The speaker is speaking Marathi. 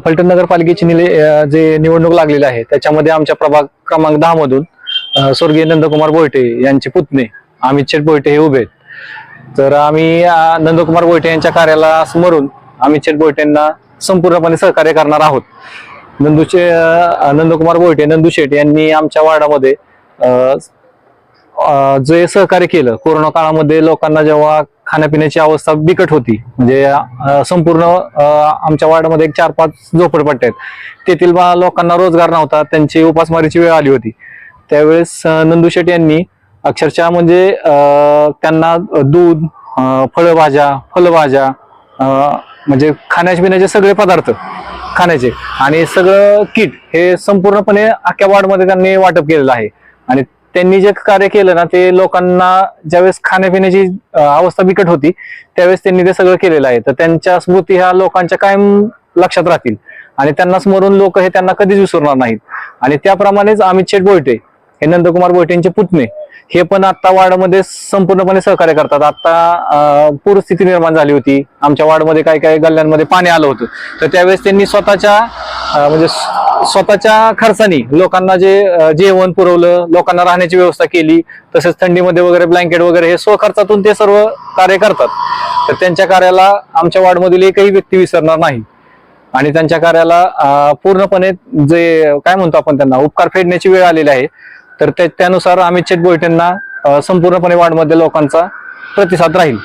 फलटण नगरपालिकेची जे निवडणूक लागलेली आहे त्याच्यामध्ये आमच्या प्रभाग क्रमांक 10 मधून स्वर्गीय नंदकुमार बोयटे यांचे पुतणे अमित शेठ बोयटे हे उभे आहेत। तर आम्ही नंदकुमार बोयटे यांच्या कार्याला स्मरून अमित शेठ बोयटेंना संपूर्णपणे सहकार्य करणार आहोत। नंदकुमार बोयटे नंदू शेठ यांनी आमच्या वार्डामध्ये जे सहकार्य केलं कोरोना काळामध्ये लोकांना जेव्हा खाण्यापिण्याची अवस्था बिकट होती, म्हणजे संपूर्ण आमच्या वार्डामध्ये 4-5 झोपडपट्ट्या आहेत, तेथील लोकांना रोजगार नव्हता, त्यांची उपासमारीची वेळ आली होती। त्यावेळेस नंदू शेठ यांनी अक्षरशः म्हणजे त्यांना दूध, फळभाज्या म्हणजे खाण्यापिण्याचे सगळे पदार्थ खाण्याचे आणि सगळं किट हे संपूर्णपणे अख्ख्या वार्डमध्ये त्यांनी वाटप केलेलं आहे। आणि त्यांनी जे कार्य केलं ना ते लोकांना ज्यावेळेस खाण्यापिण्याची अवस्था बिकट होती त्यावेळेस त्यांनी ते सगळं केलेलं आहे। तर त्यांच्या स्मृती ह्या लोकांच्या कायम लक्षात राहतील आणि त्यांना स्मरून लोक हे त्यांना कधीच विसरणार नाहीत। आणि त्याप्रमाणेच अमित शेठ बोयटे हे नंदकुमार बोयटेंचे पुतणे हे पण आता वार्डमध्ये संपूर्णपणे सहकार्य करतात। आता पूरस्थिती निर्माण झाली होती, आमच्या वार्डमध्ये काही गल्ल्यांमध्ये पाणी आलं होतं, तर त्यावेळेस त्यांनी स्वतःच्या खर्चानी लोकांना जे जेवण पुरवलं, लोकांना राहण्याची व्यवस्था केली, तसेच थंडीमध्ये वगैरे ब्लँकेट वगैरे हे स्वखर्चातून ते सर्व कार्य करतात। तर त्यांच्या कार्याला आमच्या वार्डमधील एकही व्यक्ती विसरणार नाही आणि त्यांच्या कार्याला पूर्णपणे जे काय म्हणतो आपण त्यांना उपकार फेडण्याची वेळ आलेली आहे। तर त्यानुसार अमित शेठ बोयटेंना संपूर्णपणे वार्डमध्ये लोकांचा प्रतिसाद राहील।